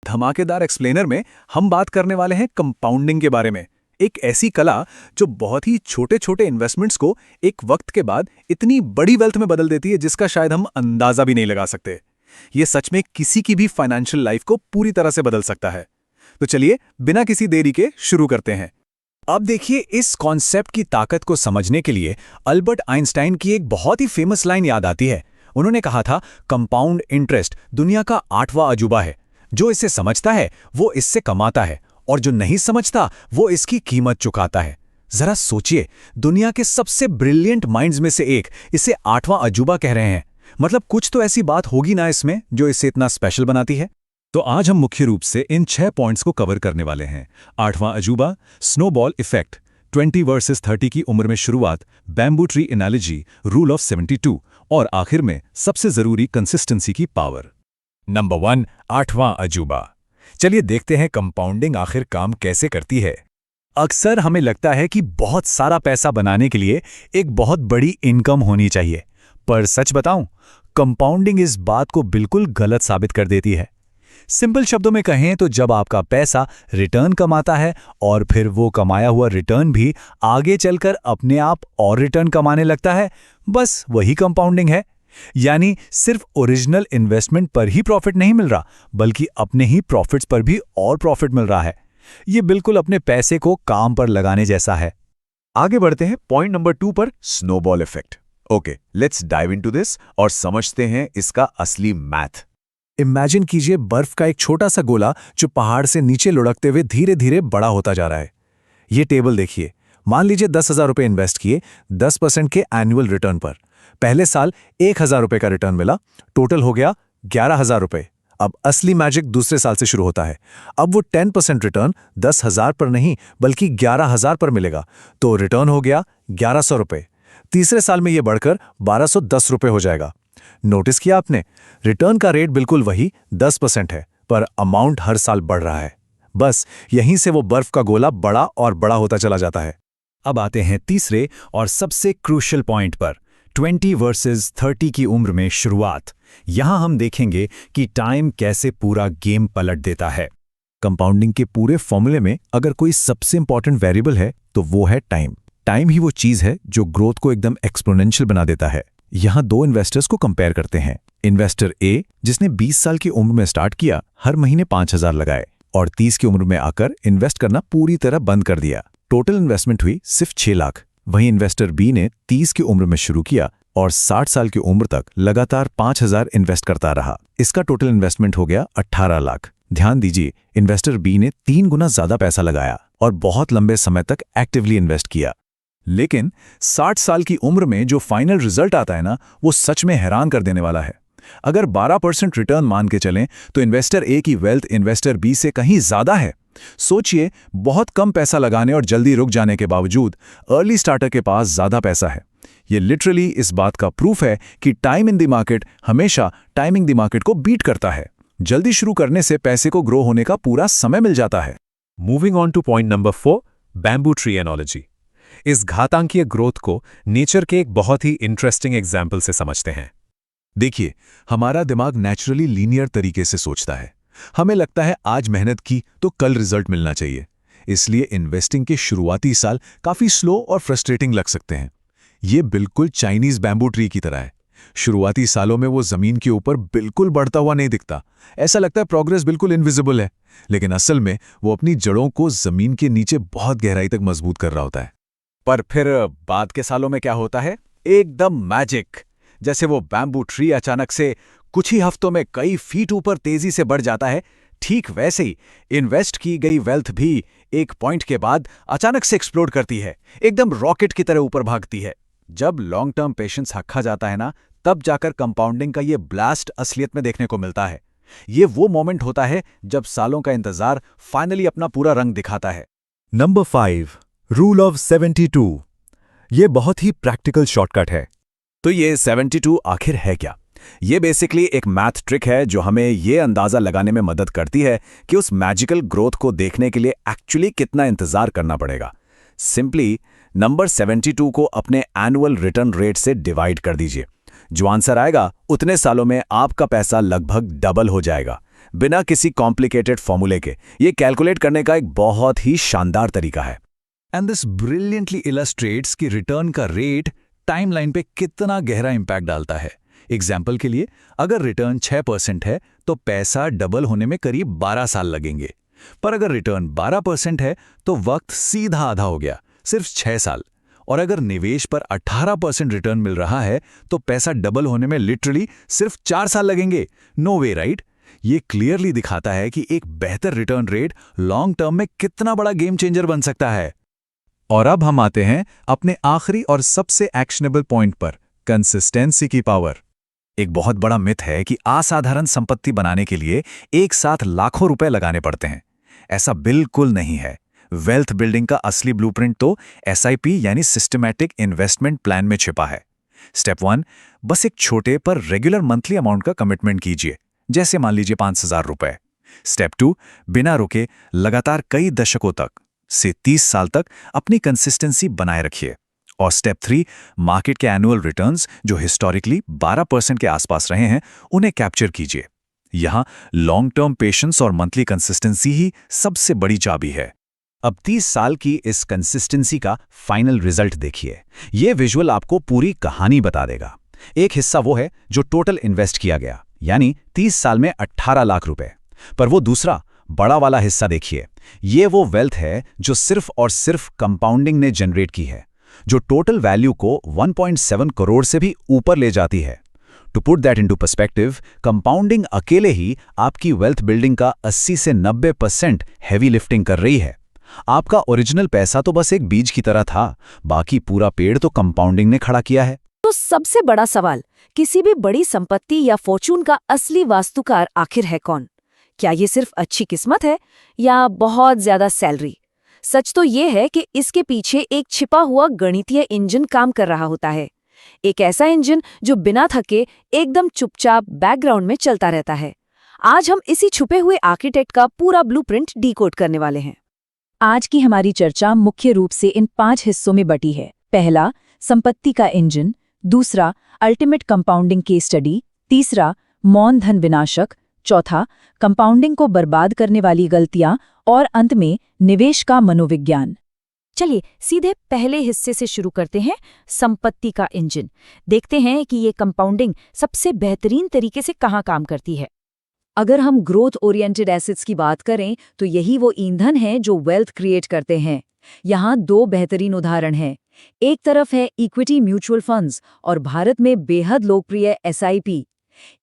धमाकेदार एक्सप्लेनर में हम बात करने वाले हैं कंपाउंडिंग के बारे में। एक ऐसी कला जो बहुत ही छोटे छोटे इन्वेस्टमेंट्स को एक वक्त के बाद इतनी बड़ी वेल्थ में बदल देती है जिसका शायद हम अंदाजा भी नहीं लगा सकते। ये सच में किसी की भी फाइनेंशियल लाइफ को पूरी तरह से बदल सकता है। तो चलिए बिना किसी देरी के शुरू करते हैं। अब देखिए, इस कॉन्सेप्ट की ताकत को समझने के लिए अल्बर्ट आइंस्टाइन की एक बहुत ही फेमस लाइन याद आती है। उन्होंने कहा था, कंपाउंड इंटरेस्ट दुनिया का 8वां अजूबा है। जो इसे समझता है वो इससे कमाता है, और जो नहीं समझता वो इसकी कीमत चुकाता है। जरा सोचिए, दुनिया के सबसे ब्रिलियंट माइंड्स में से एक इसे 8वां अजूबा कह रहे हैं। मतलब कुछ तो ऐसी बात होगी ना इसमें जो इसे इतना स्पेशल बनाती है। तो आज हम मुख्य रूप से इन 6 पॉइंट्स को कवर करने वाले हैं। 8वां अजूबा, स्नोबॉल इफेक्ट, 20 वर्सेस 30 की उम्र में शुरुआत, bamboo tree analogy, rule of 72 और आखिर में सबसे जरूरी कंसिस्टेंसी की पावर। नंबर 1, 8वां अजूबा। चलिए देखते हैं कंपाउंडिंग आखिर काम कैसे करती है। अक्सर हमें लगता है कि बहुत सारा पैसा बनाने के लिए एक बहुत बड़ी इनकम होनी चाहिए, पर सच बताऊं, कंपाउंडिंग इस बात को बिल्कुल गलत साबित कर देती है। सिंपल शब्दों में कहें तो जब आपका पैसा रिटर्न कमाता है और फिर वो कमाया हुआ रिटर्न भी आगे चलकर अपने आप और रिटर्न कमाने लगता है, बस वही कंपाउंडिंग है। यानी सिर्फ ओरिजिनल इन्वेस्टमेंट पर ही प्रॉफिट नहीं मिल रहा, बल्कि अपने ही प्रॉफिट्स पर भी और प्रॉफिट मिल रहा है। ये बिल्कुल अपने पैसे को काम पर लगाने जैसा है। आगे बढ़ते हैं पॉइंट नंबर 2 पर, snowball effect. Okay, let's dive into this और समझते हैं इसका असली मैथ। इमेजिन कीजिए बर्फ का एक छोटा सा गोला जो पहाड़ से नीचे लुढ़कते हुए धीरे धीरे बड़ा होता जा रहा है। ये टेबल देखिए, मान लीजिए 10,000 रुपये इन्वेस्ट किए 10% के एनुअल रिटर्न पर। पहले साल 1,000 रुपये का रिटर्न मिला, टोटल हो गया 11,000 रुपये। अब असली मैजिक दूसरे साल से शुरू होता है। अब वो 10% रिटर्न 10,000 पर नहीं बल्कि 11,000 पर मिलेगा, तो रिटर्न हो गया 1,100 रुपये। तीसरे साल में ये बढ़कर 1,210 रुपये हो जाएगा। नोटिस किया आपने, रिटर्न का रेट बिल्कुल वही 10% है, पर अमाउंट हर साल बढ़ रहा है। बस यहीं से वो बर्फ का गोला बड़ा और बड़ा होता चला जाता है। अब आते हैं तीसरे और सबसे क्रूशियल पॉइंट पर, 20 वर्सेस 30 की उम्र में शुरुआत। यहां हम देखेंगे कि टाइम कैसे पूरा गेम पलट देता है। कंपाउंडिंग के पूरे फॉर्मूले में अगर कोई सबसे इंपॉर्टेंट वेरिएबल है तो वो है टाइम। टाइम ही वो चीज है जो ग्रोथ को एकदम एक्सपोनेंशियल बना देता है। यहां 2 इन्वेस्टर्स को कंपेयर करते हैं। इन्वेस्टर ए, जिसने 20 साल की उम्र में स्टार्ट किया, हर महीने 5,000 लगाए और 30 की उम्र में आकर इन्वेस्ट करना पूरी तरह बंद कर दिया। टोटल इन्वेस्टमेंट हुई सिर्फ 6 लाख। वहीं इन्वेस्टर बी ने 30 की उम्र में शुरू किया और 60 साल की उम्र तक लगातार 5,000 इन्वेस्ट करता रहा। इसका टोटल इन्वेस्टमेंट हो गया 18 लाख। ध्यान दीजिए, इन्वेस्टर बी ने 3 गुना ज्यादा पैसा लगाया और बहुत लंबे समय तक एक्टिवली इन्वेस्ट किया। लेकिन 60 साल की उम्र में जो फाइनल रिजल्ट आता है ना, वो सच में हैरान कर देने वाला है। अगर 12% रिटर्न मान के चलें तो इन्वेस्टर ए की वेल्थ इन्वेस्टर बी से कहीं ज्यादा है। सोचिए, बहुत कम पैसा लगाने और जल्दी रुक जाने के बावजूद अर्ली स्टार्टर के पास ज्यादा पैसा है। ये लिटरली इस बात का प्रूफ है कि टाइम इन द मार्केट हमेशा टाइमिंग द मार्केट को बीट करता है। जल्दी शुरू करने से पैसे को ग्रो होने का पूरा समय मिल जाता है। Moving on two point number 4, bamboo tree analogy. इस घातांकीय ग्रोथ को नेचर के एक बहुत ही इंटरेस्टिंग एग्जाम्पल से समझते हैं। देखिए, हमारा दिमाग नेचुरली लीनियर तरीके से सोचता है। हमें लगता है आज मेहनत की तो कल रिजल्ट मिलना चाहिए। इसलिए इन्वेस्टिंग के शुरुआती साल काफी स्लो और फ्रस्ट्रेटिंग लग सकते हैं। ये बिल्कुल चाइनीज बैम्बू ट्री की तरह है। शुरुआती सालों में वो जमीन के ऊपर बिल्कुल बढ़ता हुआ नहीं दिखता। ऐसा लगता है प्रोग्रेस बिल्कुल इनविजिबल है, लेकिन असल में वो अपनी जड़ों को जमीन के नीचे बहुत गहराई तक मजबूत कर रहा होता है। पर फिर बाद के सालों में क्या होता है? एकदम मैजिक। जैसे वो बैम्बू ट्री अचानक से कुछ ही हफ्तों में कई फीट ऊपर तेजी से बढ़ जाता है, ठीक वैसे ही इन्वेस्ट की गई वेल्थ भी एक पॉइंट के बाद अचानक से एक्सप्लोड करती है, एकदम रॉकेट की तरह ऊपर भागती है। जब लॉन्ग टर्म पेशेंस हक्का जाता है ना, तब जाकर कंपाउंडिंग का ये ब्लास्ट असलियत में देखने को मिलता है। ये वो मोमेंट होता है जब सालों का इंतजार फाइनली अपना पूरा रंग दिखाता है। Number 5, rule of 72। ये बहुत ही प्रैक्टिकल शॉर्टकट है। तो ये 72 आखिर है क्या? ये बेसिकली एक मैथ ट्रिक है जो हमें ये अंदाजा लगाने में मदद करती है कि उस मैजिकल ग्रोथ को देखने के लिए एक्चुअली कितना इंतजार करना पड़ेगा। सिंपली नंबर 72 को अपने एनुअल रिटर्न रेट से डिवाइड कर दीजिए। जो आंसर आएगा उतने सालों में आपका पैसा लगभग डबल हो जाएगा। बिना किसी कॉम्प्लिकेटेड फॉर्मूले के। ये कैलकुलेट करने का एक बहुत ही शानदार तरीका है। एंड दिस ब्रिलियंटली इलस्ट्रेट्स कि रिटर्न का रेट टाइमलाइन पे कितना गहरा इंपैक्ट डालता है। एग्जाम्पल के लिए, अगर रिटर्न 6% है तो पैसा डबल होने में करीब 12 साल लगेंगे, पर अगर रिटर्न 12% है तो वक्त सीधा आधा हो गया, सिर्फ 6 साल। और अगर निवेश पर 18% रिटर्न मिल रहा है तो पैसा डबल होने में लिटरली सिर्फ 4 साल लगेंगे। नो वे, राइट? ये क्लियरली दिखाता है कि एक बेहतर रिटर्न रेट लॉन्ग टर्म में कितना बड़ा गेम चेंजर बन सकता है। और अब हम आते हैं अपने आखिरी और सबसे एक्शनेबल पॉइंट पर, कंसिस्टेंसी की पावर। एक बहुत बड़ा मिथ है कि असाधारण संपत्ति बनाने के लिए एक साथ लाखों रुपए लगाने पड़ते हैं। ऐसा बिल्कुल नहीं है। वेल्थ बिल्डिंग का असली ब्लूप्रिंट तो SIP यानी सिस्टमैटिक इन्वेस्टमेंट प्लान में छिपा है। स्टेप 1, बस एक छोटे पर रेगुलर मंथली अमाउंट का कमिटमेंट कीजिए, जैसे मान लीजिए 5,000 रुपए। स्टेप 2, बिना रुके लगातार कई दशकों तक से 30 साल तक अपनी कंसिस्टेंसी बनाए रखिए। और स्टेप 3, मार्केट के एनुअल रिटर्न्स जो हिस्टोरिकली 12% के आसपास रहे हैं, उन्हें कैप्चर कीजिए। यहां लॉन्ग टर्म पेशेंस और मंथली कंसिस्टेंसी ही सबसे बड़ी चाबी है। अब 30 साल की इस कंसिस्टेंसी का फाइनल रिजल्ट देखिए। ये विजुअल आपको पूरी कहानी बता देगा। एक हिस्सा वो है जो टोटल इन्वेस्ट किया गया, यानी 30 साल में 18 लाख रुपए। पर वो दूसरा बड़ा वाला हिस्सा देखिए, ये वो वेल्थ है जो सिर्फ और सिर्फ कंपाउंडिंग ने जनरेट की है, जो टोटल वैल्यू को 1.7 करोड़ से भी ऊपर ले जाती है। To put that into perspective, compounding अकेले ही आपकी वेल्थ बिल्डिंग का 80 से 90% हैवी लिफ्टिंग कर रही है। आपका ओरिजिनल पैसा तो बस एक बीज की तरह था, बाकी पूरा पेड़ तो कंपाउंडिंग ने खड़ा किया है। तो सबसे बड़ा सवाल, किसी भी बड़ी संपत्ति या फॉर्चून का असली वास्तुकार आखिर है कौन? क्या ये सिर्फ अच्छी किस्मत है या बहुत ज्यादा सैलरी? सच तो ये है कि इसके पीछे एक छिपा हुआ गणितीय इंजन काम कर रहा होता है। एक ऐसा इंजन जो बिना थके एकदम चुपचाप बैकग्राउंड में चलता रहता है। आज हम इसी छुपे हुए आर्किटेक्ट का पूरा ब्लूप्रिंट डिकोड करने वाले हैं। आज की हमारी चर्चा मुख्य रूप से इन 5 हिस्सों में बटी है। पहला, संपत्ति का इंजन। दूसरा, अल्टीमेट कंपाउंडिंग केस स्टडी। तीसरा, मौन धन विनाशक। चौथा, कंपाउंडिंग को बर्बाद करने वाली गलतियां। और अंत में, निवेश का मनोविज्ञान। चलिए सीधे पहले हिस्से से शुरू करते हैं, संपत्ति का इंजन। देखते हैं कि ये कंपाउंडिंग सबसे बेहतरीन तरीके से कहाँ काम करती है। अगर हम ग्रोथ ओरिएंटेड एसेट्स की बात करें तो यही वो ईंधन है जो वेल्थ क्रिएट करते हैं। यहाँ 2 बेहतरीन उदाहरण हैं। एक तरफ है इक्विटी म्यूचुअल फंड्स और भारत में बेहद लोकप्रिय SIP।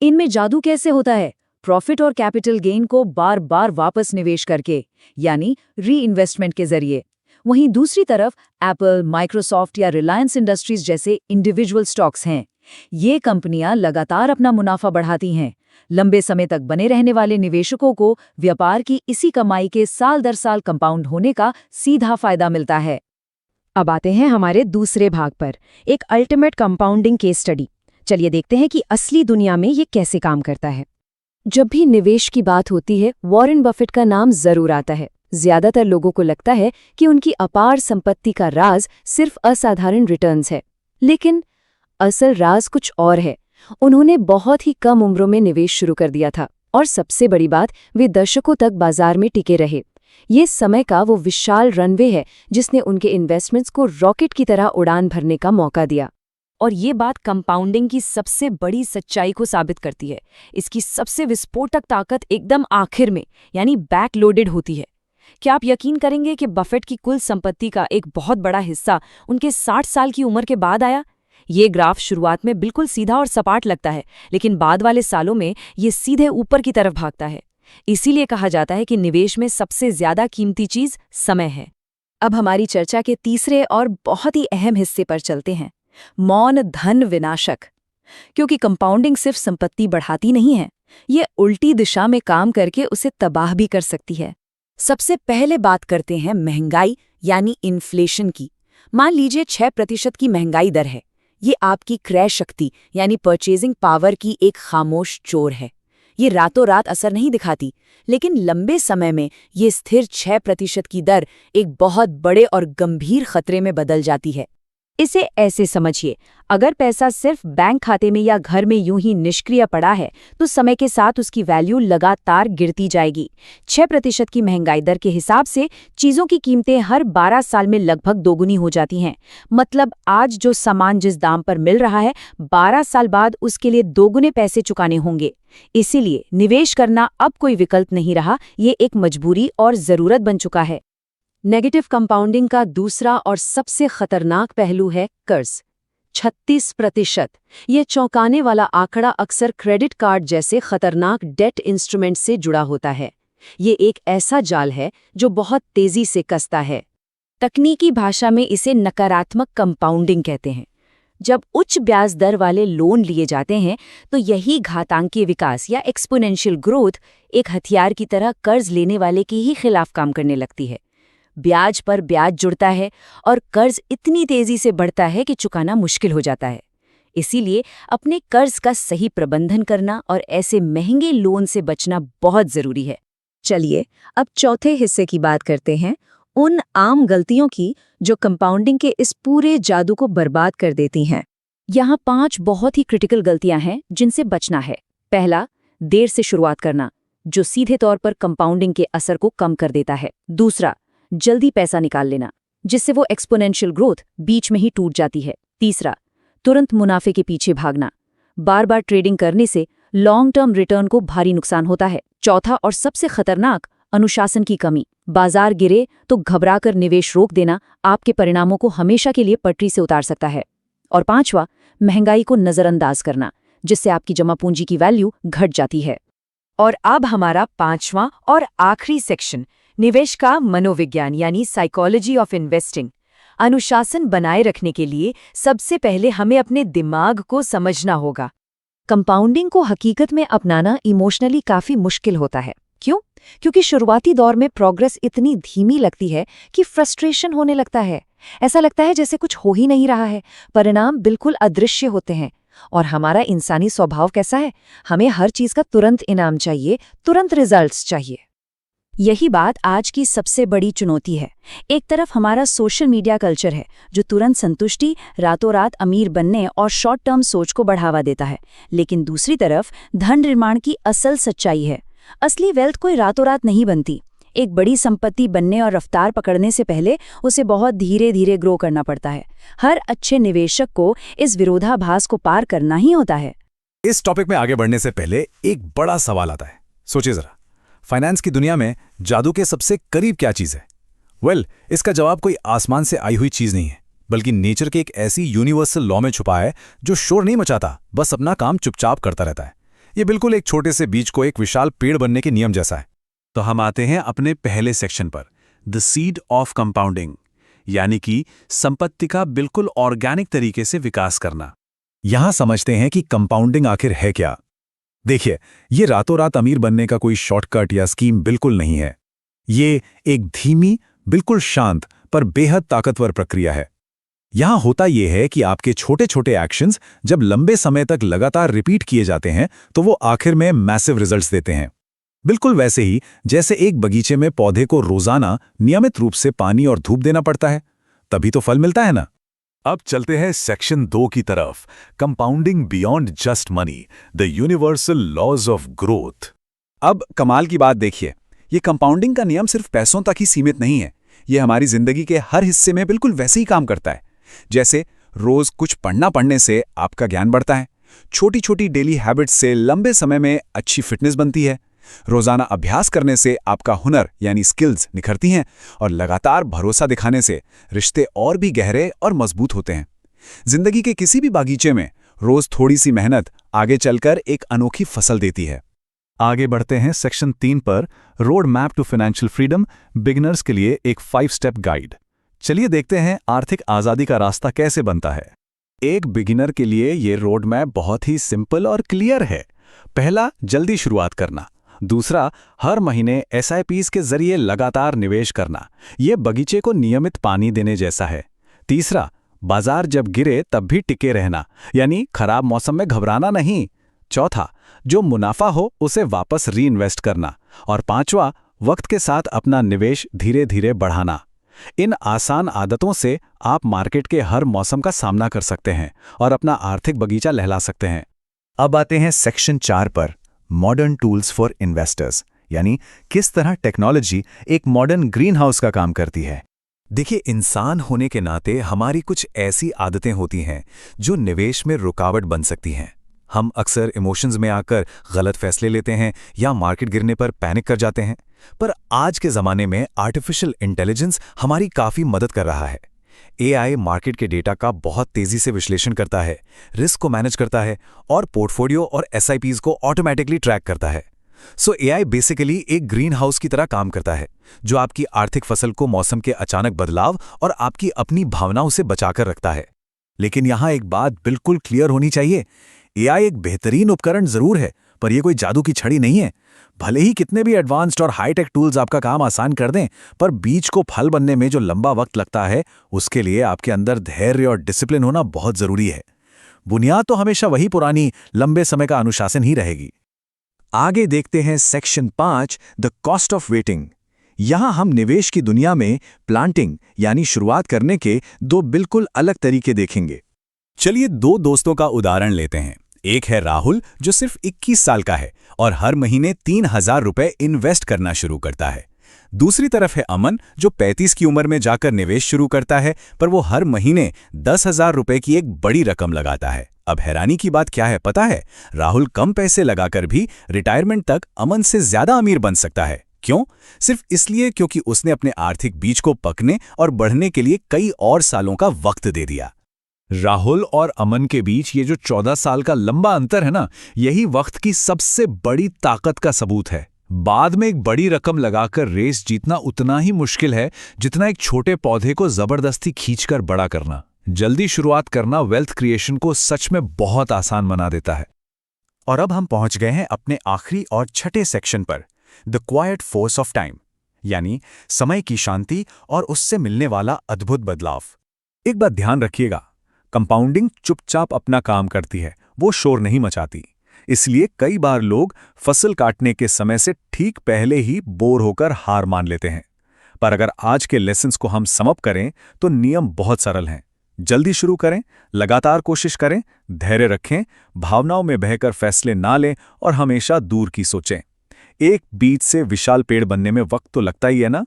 इनमें जादू कैसे होता है? प्रॉफिट और कैपिटल गेन को बार बार वापस निवेश करके, यानी री इन्वेस्टमेंट के जरिए। वहीं दूसरी तरफ एप्पल, माइक्रोसॉफ्ट या रिलायंस इंडस्ट्रीज जैसे इंडिविजुअल स्टॉक्स हैं। ये कंपनियां लगातार अपना मुनाफा बढ़ाती हैं। लंबे समय तक बने रहने वाले निवेशकों को व्यापार की इसी कमाई के साल दर साल कंपाउंड होने का सीधा फायदा मिलता है। अब आते हैं हमारे दूसरे भाग पर, एक अल्टीमेट कंपाउंडिंग केस स्टडी। चलिए देखते हैं कि असली दुनिया में ये कैसे काम करता है। जब भी निवेश की बात होती है, वॉरेन बफेट का नाम जरूर आता है। ज्यादातर लोगों को लगता है कि उनकी अपार संपत्ति का राज सिर्फ असाधारण रिटर्न्स है, लेकिन असल राज कुछ और है। उन्होंने बहुत ही कम उम्रों में निवेश शुरू कर दिया था, और सबसे बड़ी बात, वे दशकों तक बाजार में टिके रहे। ये समय का वो विशाल रनवे है जिसने उनके इन्वेस्टमेंट्स को रॉकेट की तरह उड़ान भरने का मौका दिया। और ये बात कंपाउंडिंग की सबसे बड़ी सच्चाई को साबित करती है। इसकी सबसे विस्फोटक ताकत एकदम आखिर में, यानी बैकलोडेड होती है। क्या आप यकीन करेंगे कि बफेट की कुल संपत्ति का एक बहुत बड़ा हिस्सा उनके 60 साल की उम्र के बाद आया? ये ग्राफ शुरुआत में बिल्कुल सीधा और सपाट लगता है, लेकिन बाद वाले सालों में ये सीधे ऊपर की तरफ भागता है। इसीलिए कहा जाता है कि निवेश में सबसे ज्यादा कीमती चीज समय है। अब हमारी चर्चा के तीसरे और बहुत ही अहम हिस्से पर चलते हैं, मौन धन विनाशक। क्योंकि कंपाउंडिंग सिर्फ संपत्ति बढ़ाती नहीं है, ये उल्टी दिशा में काम करके उसे तबाह भी कर सकती है। सबसे पहले बात करते हैं महंगाई यानी इन्फ्लेशन की। मान लीजिए 6% की महंगाई दर है। ये आपकी क्रय शक्ति यानी परचेजिंग पावर की एक खामोश चोर है। ये रातों रात असर नहीं दिखाती, लेकिन लंबे समय में ये स्थिर 6% की दर एक बहुत बड़े और गंभीर खतरे में बदल जाती है। इसे ऐसे समझिए, अगर पैसा सिर्फ बैंक खाते में या घर में यूं ही निष्क्रिय पड़ा है तो समय के साथ उसकी वैल्यू लगातार गिरती जाएगी। 6% की महंगाई दर के हिसाब से चीजों की कीमतें हर 12 साल में लगभग दोगुनी हो जाती हैं। मतलब आज जो सामान जिस दाम पर मिल रहा है, 12 साल बाद उसके लिए दोगुने पैसे चुकाने होंगे। इसीलिए निवेश करना अब कोई विकल्प नहीं रहा, ये एक मजबूरी और जरूरत बन चुका है। नेगेटिव कंपाउंडिंग का दूसरा और सबसे खतरनाक पहलू है कर्ज। 36%। ये चौंकाने वाला आंकड़ा अक्सर क्रेडिट कार्ड जैसे खतरनाक डेट इंस्ट्रूमेंट से जुड़ा होता है। ये एक ऐसा जाल है जो बहुत तेजी से कसता है। तकनीकी भाषा में इसे नकारात्मक कंपाउंडिंग कहते हैं। जब उच्च ब्याज दर वाले लोन लिए जाते हैं तो यही घातांकीय विकास या एक्सपोनेंशियल ग्रोथ एक हथियार की तरह कर्ज लेने वाले के ही खिलाफ काम करने लगती है। ब्याज पर ब्याज जुड़ता है और कर्ज इतनी तेजी से बढ़ता है कि चुकाना मुश्किल हो जाता है। इसीलिए अपने कर्ज का सही प्रबंधन करना और ऐसे महंगे लोन से बचना बहुत जरूरी है। चलिए अब चौथे हिस्से की बात करते हैं, उन आम गलतियों की जो कंपाउंडिंग के इस पूरे जादू को बर्बाद कर देती हैं। यहाँ 5 बहुत ही क्रिटिकल गलतियां हैं जिनसे बचना है। पहला, देर से शुरुआत करना, जो सीधे तौर पर कंपाउंडिंग के असर को कम कर देता है। दूसरा, जल्दी पैसा निकाल लेना, जिससे वो एक्सपोनेंशियल ग्रोथ बीच में ही टूट जाती है। तीसरा, तुरंत मुनाफे के पीछे भागना, बार बार ट्रेडिंग करने से लॉन्ग टर्म रिटर्न को भारी नुकसान होता है। चौथा और सबसे खतरनाक, अनुशासन की कमी, बाजार गिरे तो घबराकर निवेश रोक देना आपके परिणामों को हमेशा के लिए पटरी से उतार सकता है। और पांचवा, महंगाई को नजरअंदाज करना, जिससे आपकी जमा पूंजी की वैल्यू घट जाती है। और अब हमारा 5वां और आखिरी सेक्शन, निवेश का मनोविज्ञान यानी साइकोलॉजी ऑफ इन्वेस्टिंग। अनुशासन बनाए रखने के लिए सबसे पहले हमें अपने दिमाग को समझना होगा। कंपाउंडिंग को हकीकत में अपनाना इमोशनली काफी मुश्किल होता है। क्यों? क्योंकि शुरुआती दौर में प्रोग्रेस इतनी धीमी लगती है कि फ्रस्ट्रेशन होने लगता है। ऐसा लगता है जैसे कुछ हो ही नहीं रहा है, परिणाम बिल्कुल अदृश्य होते हैं। और हमारा इंसानी स्वभाव कैसा है? हमें हर चीज का तुरंत इनाम चाहिए, तुरंत रिजल्ट्स चाहिए। यही बात आज की सबसे बड़ी चुनौती है। एक तरफ हमारा सोशल मीडिया कल्चर है जो तुरंत संतुष्टि, रातों रात अमीर बनने और शॉर्ट टर्म सोच को बढ़ावा देता है, लेकिन दूसरी तरफ धन निर्माण की असल सच्चाई है। असली वेल्थ कोई रातों रात नहीं बनती। एक बड़ी संपत्ति बनने और रफ्तार पकड़ने से पहले उसे बहुत धीरे धीरे ग्रो करना पड़ता है। हर अच्छे निवेशक को इस विरोधाभास को पार करना ही होता है। इस टॉपिक में आगे बढ़ने से पहले एक बड़ा सवाल आता है। सोचिए जरा, फाइनेंस की दुनिया में जादू के सबसे करीब क्या चीज है? इसका जवाब कोई आसमान से आई हुई चीज नहीं है, बल्कि नेचर के एक ऐसी यूनिवर्सल लॉ में छुपा है जो शोर नहीं मचाता, बस अपना काम चुपचाप करता रहता है। ये बिल्कुल एक छोटे से बीज को एक विशाल पेड़ बनने के नियम जैसा है। तो हम आते हैं अपने पहले सेक्शन पर, द सीड ऑफ कंपाउंडिंग, यानी कि संपत्ति का बिल्कुल ऑर्गेनिक तरीके से विकास करना। यहां समझते हैं कि कंपाउंडिंग आखिर है क्या। देखिए, ये रातों रात अमीर बनने का कोई शॉर्टकट या स्कीम बिल्कुल नहीं है। ये एक धीमी, बिल्कुल शांत पर बेहद ताकतवर प्रक्रिया है। यहां होता यह है कि आपके छोटे छोटे एक्शंस जब लंबे समय तक लगातार रिपीट किए जाते हैं तो वो आखिर में मैसिव रिजल्ट्स देते हैं। बिल्कुल वैसे ही जैसे एक बगीचे में पौधे को रोजाना नियमित रूप से पानी और धूप देना पड़ता है, तभी तो फल मिलता है ना। अब चलते हैं सेक्शन 2 की तरफ, compounding beyond just money, the universal laws of growth. अब कमाल की बात देखिए, ये कंपाउंडिंग का नियम सिर्फ पैसों तक ही सीमित नहीं है। ये हमारी जिंदगी के हर हिस्से में बिल्कुल वैसे ही काम करता है। जैसे रोज कुछ पढ़ने से आपका ज्ञान बढ़ता है, छोटी छोटी डेली हैबिट्स से लंबे समय में अच्छी फिटनेस बनती है, रोजाना अभ्यास करने से आपका हुनर यानी स्किल्स निखरती हैं, और लगातार भरोसा दिखाने से रिश्ते और भी गहरे और मजबूत होते हैं। जिंदगी के किसी भी बागीचे में रोज थोड़ी सी मेहनत आगे चलकर एक अनोखी फसल देती है। आगे बढ़ते हैं सेक्शन 3 पर, road map to financial freedom, beginners के लिए एक 5 स्टेप गाइड। चलिए देखते हैं आर्थिक आजादी का रास्ता कैसे बनता है। एक बिगिनर के लिए ये रोड मैप बहुत ही सिंपल और क्लियर है। पहला, जल्दी शुरुआत करना। दूसरा, हर महीने SIPs के जरिए लगातार निवेश करना। ये बगीचे को नियमित पानी देने जैसा है। तीसरा, बाजार जब गिरे तब भी टिके रहना, यानी खराब मौसम में घबराना नहीं। चौथा, जो मुनाफा हो उसे वापस री इन्वेस्ट करना। और पांचवा, वक्त के साथ अपना निवेश धीरे धीरे बढ़ाना। इन आसान आदतों से आप मार्केट के हर मौसम का सामना कर सकते हैं और अपना आर्थिक बगीचा लहला सकते हैं। अब आते हैं सेक्शन 4 पर, मॉडर्न टूल्स फॉर इन्वेस्टर्स, यानी किस तरह टेक्नोलॉजी एक मॉडर्न ग्रीन हाउस का काम करती है। देखिए, इंसान होने के नाते हमारी कुछ ऐसी आदतें होती हैं जो निवेश में रुकावट बन सकती हैं। हम अक्सर इमोशंस में आकर गलत फैसले लेते हैं या मार्केट गिरने पर पैनिक कर जाते हैं। पर आज के ज़माने में आर्टिफिशियल इंटेलिजेंस हमारी काफ़ी मदद कर रहा है। AI मार्केट के डेटा का बहुत तेज़ी से विश्लेषण करता है, रिस्क को मैनेज करता है और पोर्टफोलियो और SIPs को ऑटोमेटिकली ट्रैक करता है। सो AI बेसिकली एक ग्रीन हाउस की तरह काम करता है, जो आपकी आर्थिक फसल को मौसम के अचानक बदलाव और आपकी अपनी भावनाओं से बचाकर रखता है। लेकिन यहाँ एक बात बिल्कुल क्लियर होनी चाहिए, AI एक बेहतरीन उपकरण जरूर है, पर यह कोई जादू की छड़ी नहीं है। भले ही कितने भी एडवांस्ड और हाईटेक टूल्स आपका काम आसान कर दें, पर बीज को फल बनने में जो लंबा वक्त लगता है, उसके लिए आपके अंदर धैर्य और डिसिप्लिन होना बहुत जरूरी है। बुनियाद तो हमेशा वही पुरानी लंबे समय का अनुशासन ही रहेगी। आगे देखते हैं section 5, the cost of waiting. यहां हम निवेश की दुनिया में प्लांटिंग यानी शुरुआत करने के 2 बिल्कुल अलग तरीके देखेंगे। चलिए 2 दोस्तों का उदाहरण लेते हैं। एक है राहुल, जो सिर्फ 21 साल का है और हर महीने 3000 रुपए इन्वेस्ट करना शुरू करता है। दूसरी तरफ है अमन, जो 35 की उम्र में जाकर निवेश शुरू करता है, पर वो हर महीने 10,000 रुपए की एक बड़ी रकम लगाता है। अब हैरानी की बात क्या है पता है? राहुल कम पैसे लगाकर भी रिटायरमेंट तक अमन से ज्यादा अमीर बन सकता है। क्यों? सिर्फ इसलिए क्योंकि उसने अपने आर्थिक बीज को पकने और बढ़ने के लिए कई और सालों का वक्त दे दिया। राहुल और अमन के बीच ये जो 14 साल का लंबा अंतर है ना, यही वक्त की सबसे बड़ी ताकत का सबूत है। बाद में एक बड़ी रकम लगाकर रेस जीतना उतना ही मुश्किल है जितना एक छोटे पौधे को जबरदस्ती खींचकर बड़ा करना। जल्दी शुरुआत करना वेल्थ क्रिएशन को सच में बहुत आसान बना देता है। और अब हम पहुंच गए हैं अपने आखिरी और छठे सेक्शन पर, the quite force of time, यानी समय की शांति और उससे मिलने वाला अद्भुत बदलाव। एक बात ध्यान रखिएगा, कंपाउंडिंग चुपचाप अपना काम करती है, वो शोर नहीं मचाती। इसलिए कई बार लोग फसल काटने के समय से ठीक पहले ही बोर होकर हार मान लेते हैं। पर अगर आज के लेसन्स को हम समअप करें तो नियम बहुत सरल हैं। जल्दी शुरू करें, लगातार कोशिश करें, धैर्य रखें, भावनाओं में बहकर फैसले ना लें और हमेशा दूर की सोचें। एक बीज से विशाल पेड़ बनने में वक्त तो लगता ही है ना।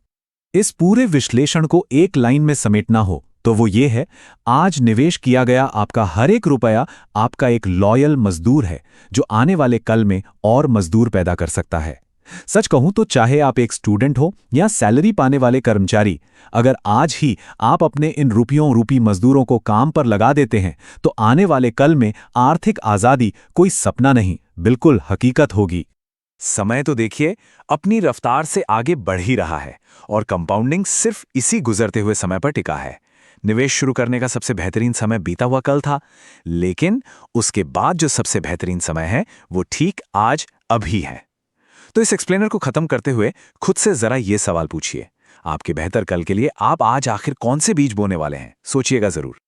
इस पूरे विश्लेषण को एक लाइन में समेटना हो तो वो ये है, आज निवेश किया गया आपका हर एक रुपया आपका एक लॉयल मजदूर है, जो आने वाले कल में और मजदूर पैदा कर सकता है। सच कहूं तो चाहे आप एक स्टूडेंट हो या सैलरी पाने वाले कर्मचारी, अगर आज ही आप अपने इन रूपी मजदूरों को काम पर लगा देते हैं तो आने वाले कल में आर्थिक आज़ादी कोई सपना नहीं, बिल्कुल हकीकत होगी। समय तो देखिए अपनी रफ्तार से आगे बढ़ ही रहा है और कंपाउंडिंग सिर्फ इसी गुजरते हुए समय पर टिका है। निवेश शुरू करने का सबसे बेहतरीन समय बीता हुआ कल था, लेकिन उसके बाद जो सबसे बेहतरीन समय है वो ठीक आज अभी है। तो इस एक्सप्लेनर को खत्म करते हुए खुद से जरा ये सवाल पूछिए, आपके बेहतर कल के लिए आप आज आखिर कौन से बीज बोने वाले हैं? सोचिएगा जरूर।